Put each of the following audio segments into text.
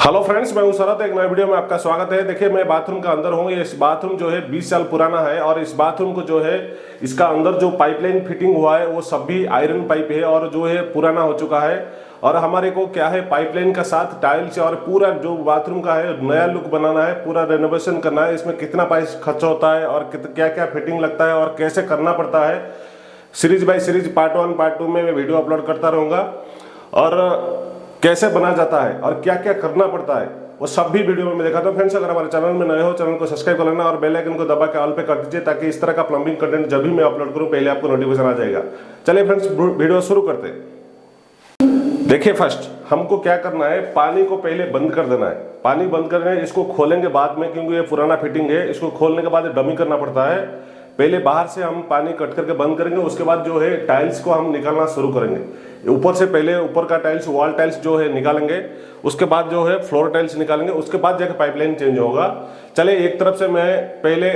Hello friends, मैं हूं शरद। एक नए वीडियो में आपका स्वागत है। देखिए, मैं बाथरूम का अंदर हूं। ये इस बाथरूम जो है 20 साल पुराना है और इस बाथरूम को जो है इसका अंदर जो पाइपलाइन फिटिंग हुआ है वो सब भी आयरन पाइप है और जो है पुराना हो चुका है। और हमारे को क्या है, पाइपलाइन का साथ टाइल्स और पूरा जो बाथरूम का है नया लुक बनाना है, पूरा रेनोवेशन करना है। इसमें कितना पैसा खर्च होता है और क्या क्या फिटिंग लगता है और कैसे करना पड़ता है, series by series part 1 part 2 में मैं वीडियो अपलोड करता रहूंगा। और कैसे बना जाता है और क्या क्या करना पड़ता है वो सब भी वीडियो में मैं दिखाता हूं। फ्रेंड्स, अगर हमारे चैनल में नए हो, चैनल को सब्सक्राइब कर लेना और बेल आइकन को दबा के ऑल पे कर दीजिए ताकि इस तरह का प्लम्बिंग कंटेंट जब भी मैं अपलोड करूं पहले आपको नोटिफिकेशन आ जाएगा। चलिए फ्रेंड्स, वीडियो शुरू करते हैं। देखिए, फर्स्ट हमको क्या करना है, पानी को पहले बंद कर देना है। पानी बंद करना है, इसको खोलेंगे बाद में क्योंकि ये पुराना फिटिंग है। इसको खोलने के बाद डमी करना पड़ता है। पहले बाहर से हम पानी कट करके बंद करेंगे, उसके बाद जो है टाइल्स को हम निकालना शुरू करेंगे। ऊपर से पहले ऊपर का टाइल्स, वॉल टाइल्स जो है निकालेंगे, उसके बाद जो है फ्लोर टाइल्स निकालेंगे, उसके बाद जाकर पाइपलाइन चेंज होगा। चले, एक तरफ से मैं पहले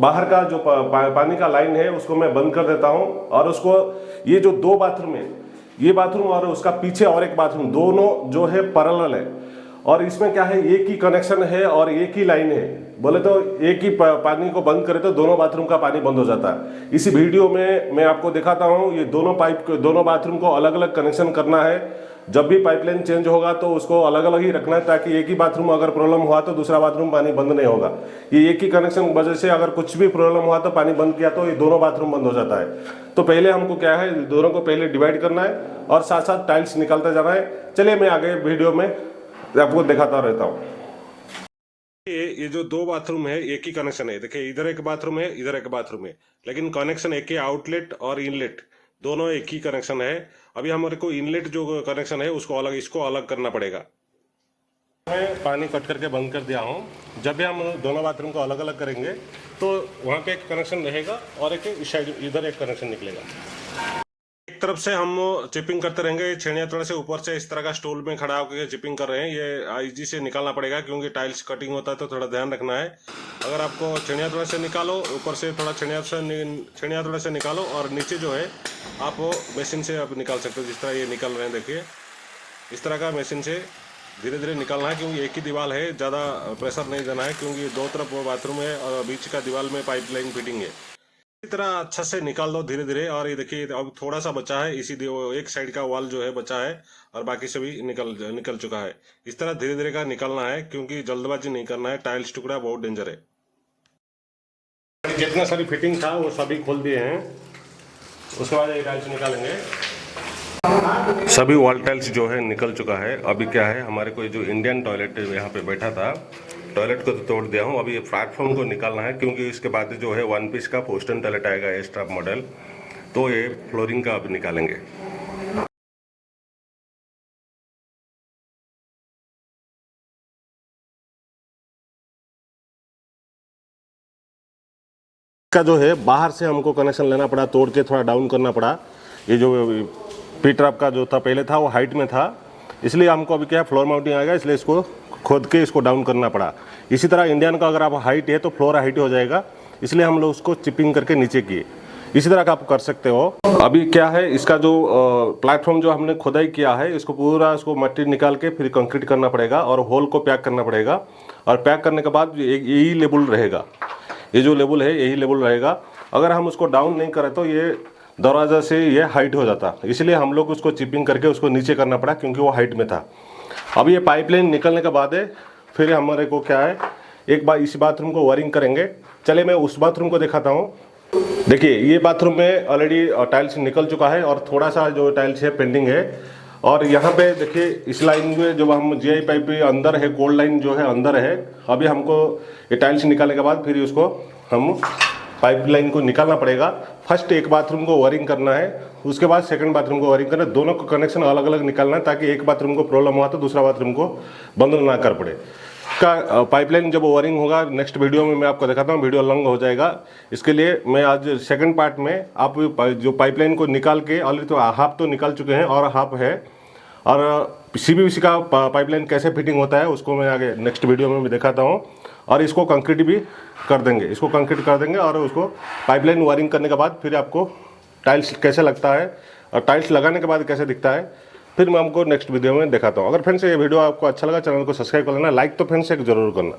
बाहर का जो पानी का लाइन है उसको मैं बंद कर देता हूं। और उसको, ये जो दो बाथरूम है, ये बाथरूम और उसका पीछे और एक बाथरूम, दोनों जो है पैरेलल है और इसमें क्या है, एक ही कनेक्शन है और एक ही लाइन है। बोले तो एक ही पानी को बंद करे तो दोनों बाथरूम का पानी बंद हो जाता है। इसी वीडियो में मैं आपको दिखाता हूं, ये दोनों पाइप, दोनों बाथरूम को अलग अलग कनेक्शन करना है। जब भी पाइपलाइन चेंज होगा तो उसको अलग अलग ही रखना है ताकि एक ही बाथरूम अगर प्रॉब्लम हुआ तो दूसरा बाथरूम पानी बंद नहीं होगा। ये एक ही कनेक्शन की वजह से अगर कुछ भी प्रॉब्लम हुआ तो पानी बंद किया तो ये दोनों बाथरूम बंद हो जाता है। तो पहले हमको क्या है, दोनों को पहले डिवाइड करना है और साथ साथ टाइल्स निकालते जाना है। चलिए, मैं आगे वीडियो में आपको दिखाता रहता हूँ। ये जो दो बाथरूम है एक ही कनेक्शन है। देखिए, इधर एक बाथरूम है, इधर एक बाथरूम है, लेकिन कनेक्शन एक ही, आउटलेट और इनलेट दोनों एक ही कनेक्शन है। अभी हमारे को इनलेट जो कनेक्शन है उसको अलग, इसको अलग करना पड़ेगा। मैं पानी कट करके बंद कर दिया हूँ। जब भी हम दोनों बाथरूम को अलग अलग करेंगे तो वहाँ पे एक कनेक्शन रहेगा और एक इस साइड इधर एक कनेक्शन निकलेगा। एक तरफ से हम चिपिंग करते रहेंगे। छेड़िया थोड़े से ऊपर से इस तरह का स्टूल में खड़ा होकर चिपिंग कर रहे हैं। ये इजी से निकालना पड़ेगा क्योंकि टाइल्स कटिंग होता है तो थोड़ा ध्यान रखना है। अगर आपको छेड़िया थोड़े से निकालो, ऊपर से थोड़ा छेड़िया थोड़े से निकालो और नीचे जो है आप मशीन से आप निकाल सकते हो। जिस तरह ये निकल रहे हैं, देखिए इस तरह का मशीन से धीरे धीरे निकालना है क्योंकि एक ही दीवार है, ज़्यादा प्रेशर नहीं देना है क्योंकि दो तरफ वो बाथरूम है और बीच का दीवार में पाइपलाइन फिटिंग है। इसी तरह अच्छा से निकाल दो धीरे धीरे। और ये देखिए, अब थोड़ा सा बचा है, इसी एक साइड का वॉल जो है बचा है और बाकी से भी निकल चुका है। इस तरह धीरे धीरे का निकालना है क्योंकि जल्दबाजी नहीं करना है। टाइल्स टुकड़ा बहुत डेंजर है। जितना सारी फिटिंग था वो सभी खोल दिए हैं। उसके बाद ये टाइल्स निकालेंगे। सभी वॉल टाइल्स जो है निकल चुका है। अभी क्या है, हमारे को जो इंडियन टॉयलेट यहाँ पे बैठा था, टॉयलेट को तो तोड़ दिया हूँ। अभी ये प्लेटफॉर्म को निकालना है क्योंकि इसके बाद जो है वन पीस का पोस्टन टॉयलेट आएगा, एस्ट्राप मॉडल, तो ये फ्लोरिंग का अभी निकालेंगे। का जो है बाहर से हमको कनेक्शन लेना पड़ा, तोड़ के थोड़ा डाउन करना पड़ा। ये जो पी-ट्रैप का जो था पहले था वो हाइट में था, इसलिए हमको अभी क्या है फ्लोर माउंटिंग आएगा, इसलिए इसको खोद के इसको डाउन करना पड़ा। इसी तरह इंडियन का अगर आप हाइट है तो फ्लोर हाइट हो जाएगा, इसलिए हम लोग उसको चिपिंग करके नीचे किए। इसी तरह का आप कर सकते हो। अभी क्या है, इसका जो प्लेटफॉर्म जो हमने खुदाई किया है, इसको पूरा इसको मट्टी निकाल के फिर कंक्रीट करना पड़ेगा और होल को पैक करना पड़ेगा। और पैक करने के बाद यही लेवल रहेगा, ये जो लेवल है यही लेवल रहेगा। अगर हम उसको डाउन नहीं करें तो ये दरवाज़ा से ये हाइट हो जाता, इसलिए हम लोग उसको चिपिंग करके उसको नीचे करना पड़ा क्योंकि वो हाइट में था। अभी ये पाइपलाइन निकलने के बाद है, फिर हमारे को क्या है, एक बार इस बाथरूम को वायरिंग करेंगे। चले, मैं उस बाथरूम को दिखाता हूँ। देखिए, ये बाथरूम में ऑलरेडी टाइल्स निकल चुका है और थोड़ा सा जो टाइल्स है पेंडिंग है। और यहाँ पे देखिए, इस लाइन में जो हम जीआई पाइप अंदर है, कोल्ड लाइन जो है अंदर है। अभी हमको ये टाइल्स निकालने के बाद फिर उसको हम पाइपलाइन को निकालना पड़ेगा। फर्स्ट एक बाथरूम को वायरिंग करना है, उसके बाद सेकंड बाथरूम को वायरिंग करना है। दोनों को कनेक्शन अलग अलग निकालना है ताकि एक बाथरूम को प्रॉब्लम हुआ तो दूसरा बाथरूम को बंद ना कर पड़े। का पाइपलाइन जब वायरिंग होगा नेक्स्ट वीडियो में मैं आपको दिखाता हूँ, वीडियो लॉन्ग हो जाएगा। इसके लिए मैं आज सेकंड पार्ट में आप जो पाइपलाइन को निकाल के, ऑलरेडी तो हाफ तो निकाल चुके हैं और हाफ है, और सीबीवीसी का पाइपलाइन कैसे फिटिंग होता है उसको मैं आगे नेक्स्ट वीडियो में भी दिखाता हूँ। और इसको कंक्रीट भी कर देंगे, इसको कंक्रीट कर देंगे और उसको पाइपलाइन वायरिंग करने के बाद फिर आपको टाइल्स कैसे लगता है और टाइल्स लगाने के बाद कैसे दिखता है फिर मैं आपको नेक्स्ट वीडियो में दिखाता हूँ। अगर फ्रेंड्स ये वीडियो आपको अच्छा लगा, चैनल को सब्सक्राइब कर लेना, लाइक तो फ्रेंड्स एक जरूर करना।